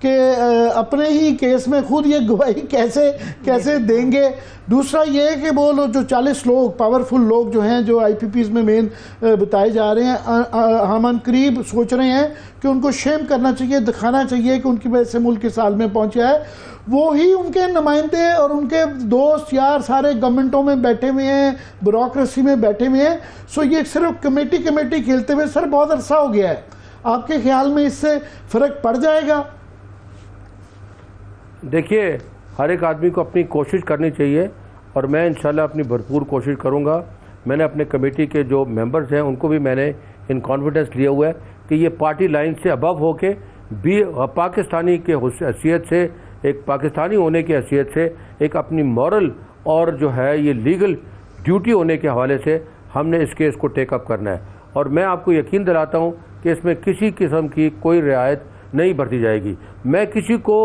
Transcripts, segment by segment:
کہ اپنے ہی کیس میں خود یہ گواہی کیسے دیں گے. دوسرا یہ کہ وہ لوگ جو 40 لوگ پاورفل لوگ جو ہیں جو آئی پی پیز میں مین بتائے جا رہے ہیں, ہم ان قریب سوچ رہے ہیں کہ ان کو شیم کرنا چاہیے, دکھانا چاہیے کہ ان کی وجہ سے ملک اس حال میں پہنچا ہے. وہی ان کے نمائندے اور ان کے دوست یار سارے گورنمنٹوں میں بیٹھے ہوئے ہیں, بیوروکریسی میں بیٹھے ہوئے ہیں. سو یہ صرف کمیٹی کھیلتے ہوئے سر بہت عرصہ ہو گیا ہے. آپ کے خیال میں اس سے فرق پڑ جائے گا؟ دیکھیے, ہر ایک آدمی کو اپنی کوشش کرنی چاہیے اور میں انشاءاللہ اپنی بھرپور کوشش کروں گا. میں نے اپنے کمیٹی کے جو ممبرز ہیں ان کو بھی میں نے ان کانفیڈنس لیا ہوا ہے کہ یہ پارٹی لائن سے ابو ہو کے بھی پاکستانی کے حیثیت سے, ایک پاکستانی ہونے کی حیثیت سے, ایک اپنی مورل اور جو ہے یہ لیگل ڈیوٹی ہونے کے حوالے سے ہم نے اس کیس کو ٹیک اپ کرنا ہے. اور میں آپ کو یقین دلاتا ہوں کہ اس میں کسی قسم کی کوئی رعایت نہیں برتی جائے گی. میں کسی کو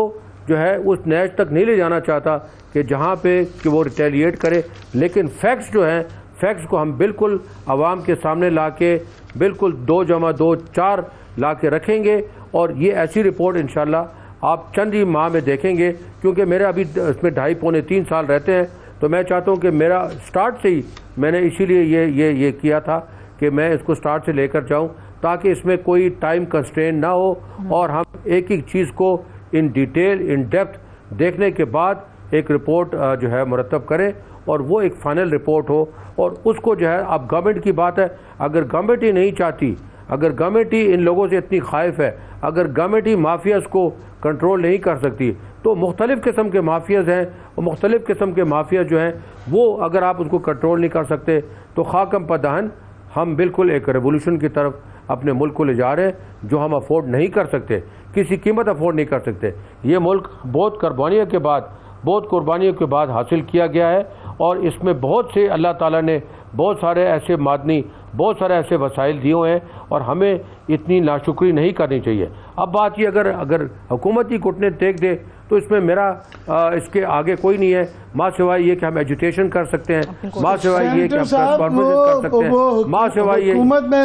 جو ہے اس نیچ تک نہیں لے جانا چاہتا کہ جہاں پہ کہ وہ ریٹیلیٹ کرے, لیکن فیکٹس جو ہیں فیکٹس کو ہم بالکل عوام کے سامنے لا کے بالکل 2+2=4 لا کے رکھیں گے. اور یہ ایسی رپورٹ انشاءاللہ آپ چند ہی ماہ میں دیکھیں گے, کیونکہ میرے ابھی اس میں 2.5-3 سال رہتے ہیں. تو میں چاہتا ہوں کہ میرا سٹارٹ سے ہی میں نے اسی لیے یہ کیا تھا کہ میں اس کو سٹارٹ سے لے کر جاؤں تاکہ اس میں کوئی ٹائم کنسٹرین نہ ہو اور ہم ایک ایک چیز کو ان ڈیٹیل ان ڈیپتھ دیکھنے کے بعد ایک رپورٹ جو ہے مرتب کریں اور وہ ایک فائنل رپورٹ ہو. اور اس کو جو ہے اب گورنمنٹ کی بات ہے, اگر گورنمنٹ ہی نہیں چاہتی, اگر گورنمنٹ ہی ان لوگوں سے اتنی خائف ہے, اگر گورنمنٹ ہی مافیاز کو کنٹرول نہیں کر سکتی, تو مختلف قسم کے مافیاز ہیں اور مختلف قسم کے مافیاز جو ہیں وہ اگر آپ اس کو کنٹرول نہیں کر سکتے تو خاکم پدہن ہم بالکل ایک ریولوشن کی طرف اپنے ملک کو لے جا رہے ہیں جو ہم افورڈ نہیں کر سکتے, کسی قیمت افورڈ نہیں کر سکتے. یہ ملک بہت قربانیوں کے بعد حاصل کیا گیا ہے اور اس میں بہت سے اللہ تعالیٰ نے بہت سارے ایسے معدنی, بہت سارے ایسے وسائل دیے ہوئے ہیں اور ہمیں اتنی ناشکری نہیں کرنی چاہیے. اب بات یہ اگر حکومت ہی گھٹنے ٹیک دے تو اس میں میرا اس کے آگے کوئی نہیں ہے ماں سوائے یہ کہ ہم ایجوٹیشن کر سکتے ہیں, ماں سوائے یہ کہ ہم پریس کانفرنس کر سکتے ہیں, ماں سوائے یہ. حکومت میں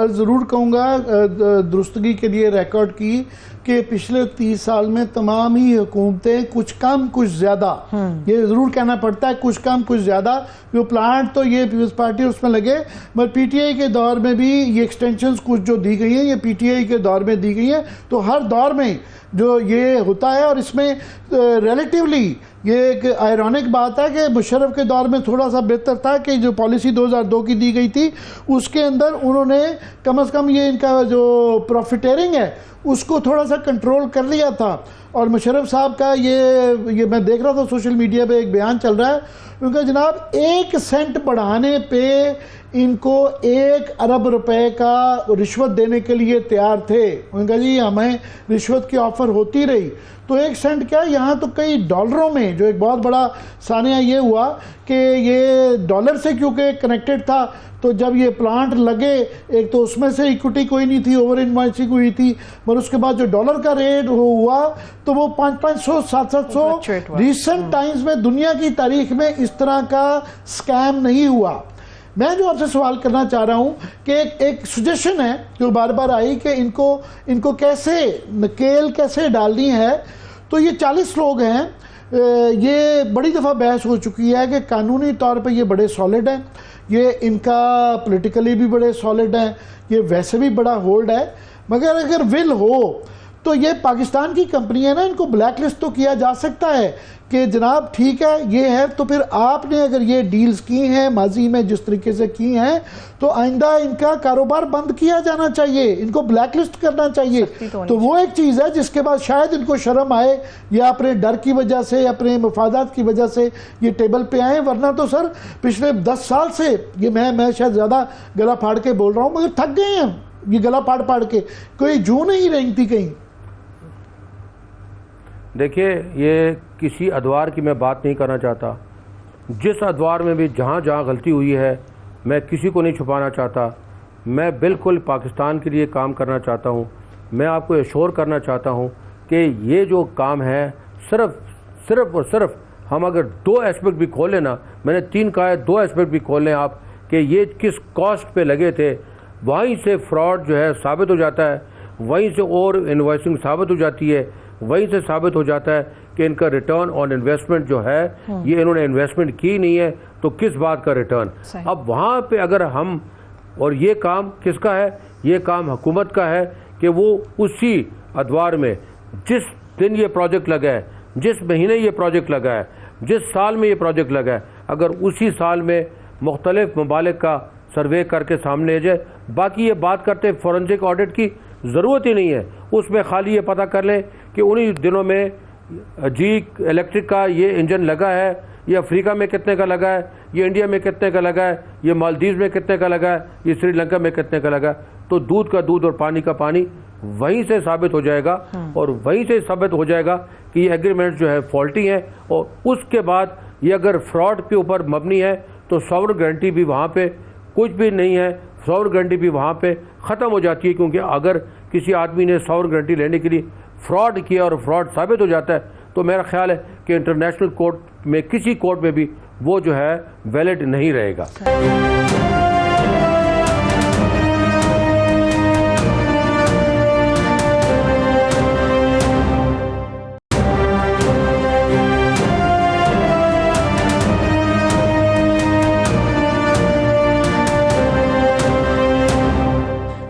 ضرور کہوں گا درستگی کے لیے ریکارڈ کی کہ پچھلے 30 سال میں تمام ہی حکومتیں کچھ کم کچھ زیادہ, یہ ضرور کہنا پڑتا ہے کچھ کم کچھ زیادہ, جو پلانٹ تو یہ پیپلز پارٹی اس میں لگے, مگر پی ٹی آئی کے دور میں بھی یہ ایکسٹینشنز کچھ جو دی گئی ہیں یہ پی ٹی آئی کے دور میں دی گئی ہیں. تو ہر دور میں جو یہ ہوتا ہے, اور اس میں ریلیٹیولی یہ ایک آئرونک بات ہے کہ مشرف کے دور میں تھوڑا سا بہتر تھا کہ جو پالیسی 2002 کی دی گئی تھی اس کے اندر انہوں نے کم از کم یہ ان کا جو پروفیٹیرنگ ہے اس کو تھوڑا سا کنٹرول کر لیا تھا. اور مشرف صاحب کا یہ میں دیکھ رہا تھا سوشل میڈیا پہ ایک بیان چل رہا ہے ان کا, جناب 1 سینٹ بڑھانے پہ ان کو 1 ارب روپے کا رشوت دینے کے لیے تیار تھے. ان کا جی ہمیں رشوت کی آفر ہوتی رہی تو 1 سینٹ کیا, یہاں تو کئی ڈالروں میں, جو ایک بہت بڑا سانحہ یہ ہوا کہ یہ ڈالر سے کیونکہ کنیکٹڈ تھا تو جب یہ پلانٹ لگے ایک تو اس میں سے ایکوٹی کوئی نہیں تھی, اوور انوائسنگ ہوئی تھی, مگر اس کے بعد جو ڈالر کا ریٹ ہوا تو وہ 500 700 ریسنٹ ٹائمز میں دنیا کی تاریخ میں اس طرح کا سکیم نہیں ہوا. میں جو آپ سے سوال کرنا چاہ رہا ہوں کہ ایک سجیشن ہے جو بار بار آئی کہ ان کو کیسے نکیل کیسے ڈالنی ہے. تو یہ 40 لوگ ہیں, یہ بڑی دفعہ بحث ہو چکی ہے کہ قانونی طور پہ یہ بڑے سالڈ ہیں, یہ ان کا پولیٹیکلی بھی بڑے سالڈ ہیں, یہ ویسے بھی بڑا ہولڈ ہے, مگر اگر ول ہو تو یہ پاکستان کی کمپنی ہے نا, ان کو بلیک لسٹ تو کیا جا سکتا ہے کہ جناب ٹھیک ہے یہ ہے, تو پھر آپ نے اگر یہ ڈیلز کی ہیں ماضی میں جس طریقے سے کی ہیں تو آئندہ ان کا کاروبار بند کیا جانا چاہیے, ان کو بلیک لسٹ کرنا چاہیے. تو وہ ایک چیز ہے جس کے بعد شاید ان کو شرم آئے یا اپنے ڈر کی وجہ سے اپنے مفادات کی وجہ سے یہ ٹیبل پہ آئیں, ورنہ تو سر پچھلے 10 سال سے یہ میں شاید زیادہ گلا پھاڑ کے بول رہا ہوں مگر تھک گئے ہیں یہ گلا پھاڑ کے, کوئی جو نہیں رہی تھی کہیں. دیکھیے یہ کسی ادوار کی میں بات نہیں کرنا چاہتا, جس ادوار میں بھی جہاں غلطی ہوئی ہے میں کسی کو نہیں چھپانا چاہتا, میں بالکل پاکستان کے لیے کام کرنا چاہتا ہوں. میں آپ کو ایشور کرنا چاہتا ہوں کہ یہ جو کام ہے صرف اور صرف ہم اگر 2 ایسپیکٹ بھی کھول لیں نا, میں نے 3 کہا ہے 2 ایسپیکٹ بھی کھول لیں آپ کہ یہ کس کاسٹ پہ لگے تھے, وہیں سے فراڈ جو ہے ثابت ہو جاتا ہے. وہیں سے اور انوائسنگ ثابت ہو جاتی ہے, وہیں سے ثابت ہو جاتا ہے کہ ان کا ریٹرن آن انویسٹمنٹ جو ہے یہ انہوں نے انویسٹمنٹ کی نہیں ہے تو کس بات کا ریٹرن. اب وہاں پہ اگر ہم, اور یہ کام کس کا ہے, یہ کام حکومت کا ہے کہ وہ اسی ادوار میں جس دن یہ پروجیکٹ لگا ہے, جس مہینے یہ پروجیکٹ لگا ہے, جس سال میں یہ پروجیکٹ لگا ہے, اگر اسی سال میں مختلف ممالک کا سروے کر کے سامنے آ جائے. باقی یہ بات کرتے فورنزک آڈٹ کی ضرورت ہی نہیں ہے, اس میں خالی یہ پتہ کر لیں کہ انہی دنوں میں جی الیکٹرک کا یہ انجن لگا ہے, یہ افریقہ میں کتنے کا لگا ہے, یہ انڈیا میں کتنے کا لگا ہے, یہ مالدیوز میں کتنے کا لگا ہے, یہ سری لنکا میں کتنے کا لگا ہے. تو دودھ کا دودھ اور پانی کا پانی وہیں سے ثابت ہو جائے گا, اور وہیں سے ثابت ہو جائے گا کہ یہ ایگریمنٹ جو ہے فالٹی ہیں. اور اس کے بعد یہ اگر فراڈ کے اوپر مبنی ہے تو ساورن گارنٹی بھی وہاں پہ کچھ بھی نہیں ہے, ساورن گارنٹی بھی وہاں پہ ختم ہو جاتی ہے. کیونکہ اگر کسی آدمی نے ساورن گارنٹی لینے کے لیے فراڈ کیا اور فراڈ ثابت ہو جاتا ہے تو میرا خیال ہے کہ انٹرنیشنل کورٹ میں کسی کورٹ میں بھی وہ جو ہے ویلڈ نہیں رہے گا.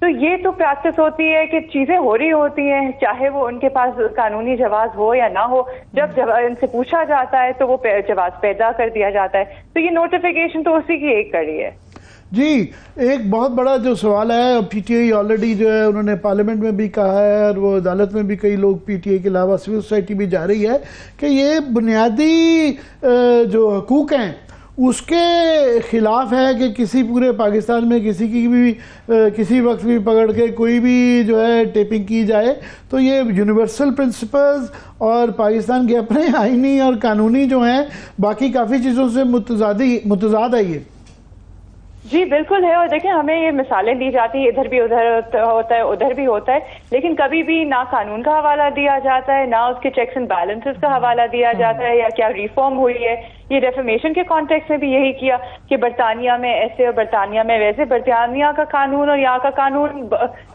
تو یہ تو پریکٹس ہوتی ہے کہ چیزیں ہو رہی ہوتی ہیں، چاہے وہ ان کے پاس قانونی جواز ہو یا نہ ہو، جب ان سے پوچھا جاتا ہے تو وہ جواز پیدا کر دیا جاتا ہے. تو یہ نوٹیفیکیشن تو اسی کی ایک کڑی ہے. جی ایک بہت بڑا جو سوال ہے، پی ٹی آئی آلریڈی جو ہے انہوں نے پارلیمنٹ میں بھی کہا ہے اور وہ عدالت میں بھی کئی لوگ پی ٹی آئی کے علاوہ سول سوسائٹی بھی جا رہی ہے کہ یہ بنیادی جو حقوق ہیں اس کے خلاف ہے کہ کسی پورے پاکستان میں کسی کی بھی کسی وقت بھی پکڑ کے کوئی بھی جو ہے ٹیپنگ کی جائے. تو یہ یونیورسل پرنسپلز اور پاکستان کے اپنے آئینی اور قانونی جو ہیں باقی کافی چیزوں سے متضاد ہے یہ. جی بالکل ہے. اور دیکھیں ہمیں یہ مثالیں دی جاتی ہیں، ادھر بھی ادھر ہوتا ہے ادھر بھی ہوتا ہے، لیکن کبھی بھی نہ قانون کا حوالہ دیا جاتا ہے، نہ اس کے چیکس اینڈ بیلنسز کا حوالہ دیا جاتا ہے، یا کیا ریفارم ہوئی ہے. یہ ڈیفیمیشن کے کانٹیکس میں بھی یہی کیا کہ برطانیہ میں ایسے اور برطانیہ میں ویسے. برطانیہ کا قانون اور یہاں کا قانون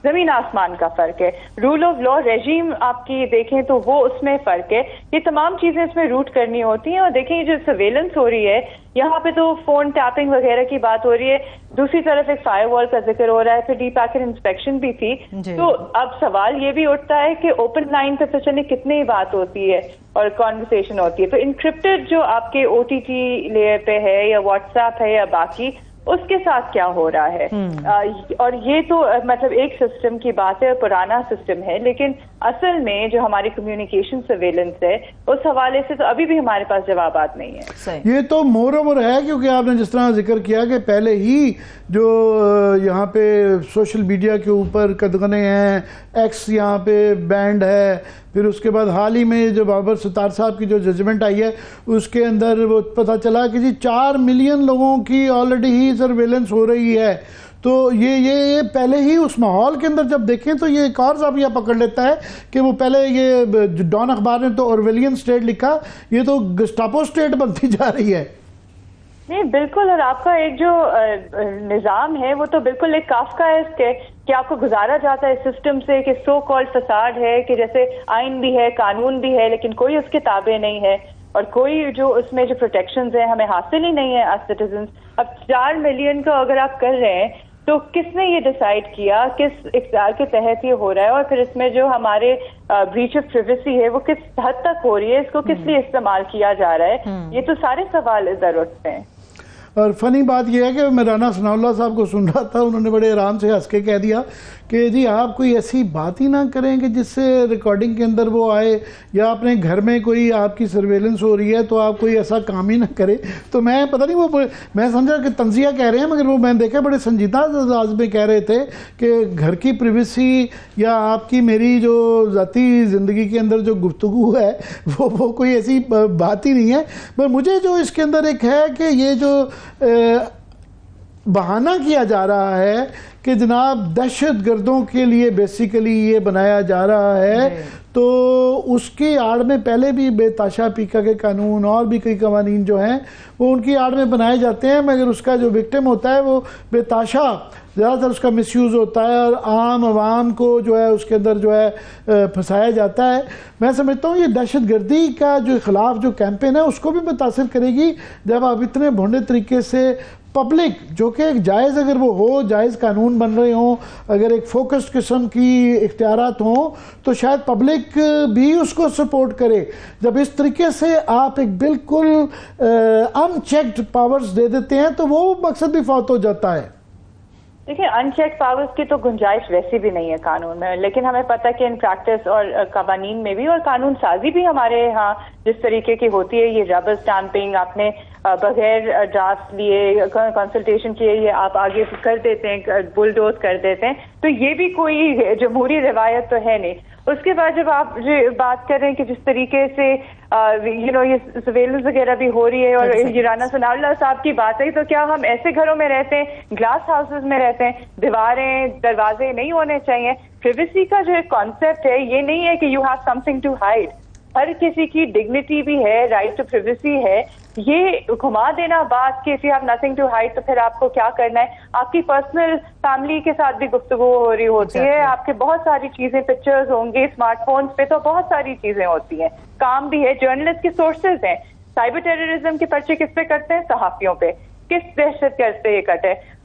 زمین آسمان کا فرق ہے. رول آف لا ریجیم آپ کی دیکھیں تو وہ اس میں فرق ہے. یہ تمام چیزیں اس میں روٹ کرنی ہوتی ہیں. اور دیکھیں یہ جو سرویلنس ہو رہی ہے یہاں پہ تو فون ٹیپنگ وغیرہ کی بات ہو رہی ہے، دوسری طرف ایک فائر وال کا ذکر ہو رہا ہے، پھر ڈی پیکٹ انسپیکشن بھی تھی. تو اب سوال یہ بھی اٹھتا ہے کہ اوپن لائن پہ چلے کتنی بات ہوتی ہے اور کانورسیشن ہوتی ہے. تو انکرپٹڈ جو آپ کے او ٹی ٹی لیئر پہ ہے یا واٹس ایپ ہے یا باقی، اس کے ساتھ کیا ہو رہا ہے. اور یہ تو مطلب ایک سسٹم کی بات ہے، پرانا سسٹم ہے، لیکن اصل میں جو ہماری کمیونیکیشن سرویلنس ہے اس حوالے سے تو ابھی بھی ہمارے پاس جوابات نہیں ہیں. یہ تو مور اوور ہے، کیونکہ آپ نے جس طرح ذکر کیا کہ پہلے ہی جو یہاں پہ سوشل میڈیا کے اوپر قدغنے ہیں، ایکس یہاں پہ بینڈ ہے، پھر اس کے بعد حال ہی میں جو بابر ستار صاحب کی جو ججمنٹ آئی ہے اس کے اندر وہ پتہ چلا کہ جی 4 ملین لوگوں کی آلریڈی ہی سرویلنس ہو رہی ہے. تو یہ پہلے ہی اس ماحول کے اندر جب دیکھیں تو یہ ایک اور زاویہ پکڑ لیتا ہے کہ وہ پہلے یہ ڈان اخبار نے تو اورویلین سٹیٹ لکھا، یہ تو گسٹاپو سٹیٹ بنتی جا رہی ہے. نہیں بالکل. اور آپ کا ایک جو نظام ہے وہ تو بالکل ایک کافکائسک ہے کہ آپ کو گزارا جاتا ہے سسٹم سے کہ سو کالڈ فساد ہے کہ جیسے آئین بھی ہے، قانون بھی ہے، لیکن کوئی اس کے تابع نہیں ہے اور کوئی جو اس میں جو پروٹیکشنز ہیں ہمیں حاصل ہی نہیں ہے ایز سٹیزنز. اب 4 ملین کا اگر آپ کر رہے ہیں تو کس نے یہ ڈیسائیڈ کیا، کس اقدار کے تحت یہ ہو رہا ہے، اور پھر اس میں جو ہمارے بریچ آف پریویسی ہے وہ کس حد تک ہو رہی ہے، اس کو کس لیے استعمال کیا جا رہا ہے. یہ تو سارے سوال ادھر اٹھتے ہیں. اور فنی بات یہ ہے کہ میں رانا ثناء اللہ صاحب کو سن رہا تھا، انہوں نے بڑے آرام سے ہنس کے کہہ دیا کہ جی آپ کوئی ایسی بات ہی نہ کریں کہ جس سے ریکارڈنگ کے اندر وہ آئے، یا اپنے گھر میں کوئی آپ کی سرویلنس ہو رہی ہے تو آپ کوئی ایسا کام ہی نہ کرے. تو میں پتہ نہیں، وہ میں سمجھا کہ تنزیہ کہہ رہے ہیں، مگر وہ میں دیکھا بڑے سنجیدہ انداز میں کہہ رہے تھے کہ گھر کی پریویسی یا آپ کی میری جو ذاتی زندگی کے اندر جو گفتگو ہے وہ کوئی ایسی بات ہی نہیں ہے. پر مجھے جو اس کے اندر ایک ہے کہ یہ جو بہانہ کیا جا رہا ہے کہ جناب دہشت گردوں کے لیے بیسیکلی یہ بنایا جا رہا ہے، تو اس کی آڑ میں پہلے بھی بے تاشا پیکا کے قانون اور بھی کئی قوانین جو ہیں وہ ان کی آڑ میں بنائے جاتے ہیں، مگر اس کا جو وکٹم ہوتا ہے وہ بے تاشا زیادہ تر اس کا مس یوز ہوتا ہے اور عام عوام کو جو ہے اس کے اندر جو ہے پھنسایا جاتا ہے. میں سمجھتا ہوں یہ دہشت گردی کا جو خلاف جو کیمپین ہے اس کو بھی متاثر کرے گی جب آپ اتنے بھونڈے طریقے سے پبلک جو کہ ایک جائز اگر وہ ہو، جائز قانون بن رہے ہوں، اگر ایک فوکسڈ قسم کی اختیارات ہوں تو شاید پبلک بھی اس کو سپورٹ کرے. جب اس طریقے سے آپ ایک بالکل ان چیکڈ پاورز دے دیتے ہیں تو وہ مقصد بھی فوت ہو جاتا ہے. دیکھیں ان چیک پاورز کی تو گنجائش ویسی بھی نہیں ہے قانون میں، لیکن ہمیں پتہ کہ ان پریکٹس اور قوانین میں بھی اور قانون سازی بھی ہمارے ہاں جس طریقے کی ہوتی ہے، یہ ربر اسٹامپنگ آپ نے بغیر ڈرافٹ لیے کنسلٹیشن کیے یہ آپ آگے کر دیتے ہیں، بلڈوز کر دیتے ہیں، تو یہ بھی کوئی جمہوری روایت تو ہے نہیں. اس کے بعد جب آپ بات کر رہے ہیں کہ جس طریقے سے یہ سرویلنس وغیرہ بھی ہو رہی ہے اور یہ رانا ثناء اللہ صاحب کی بات ہے، تو کیا ہم ایسے گھروں میں رہتے ہیں، گلاس ہاؤسز میں رہتے ہیں، دیواریں دروازے نہیں ہونے چاہیے. پریویسی کا جو کانسیپٹ ہے یہ نہیں ہے کہ you have something to hide. ہر کسی کی ڈگنیٹی بھی ہے، رائٹ ٹو پریویسی ہے. یہ گھما دینا بات کہ if you have nothing to hide تو پھر آپ کو کیا کرنا ہے. آپ کی پرسنل فیملی کے ساتھ بھی گفتگو ہو رہی ہوتی ہے، آپ کے بہت ساری چیزیں، پکچرز ہوں گے اسمارٹ فونز پہ، تو بہت ساری چیزیں ہوتی ہیں. کام بھی ہے، جرنلسٹ کے سورسز ہیں. سائبر ٹیررزم کے پرچے کس پہ کرتے ہیں؟ صحافیوں پہ. کس دہشت گرد پہ یہ کٹ ہے؟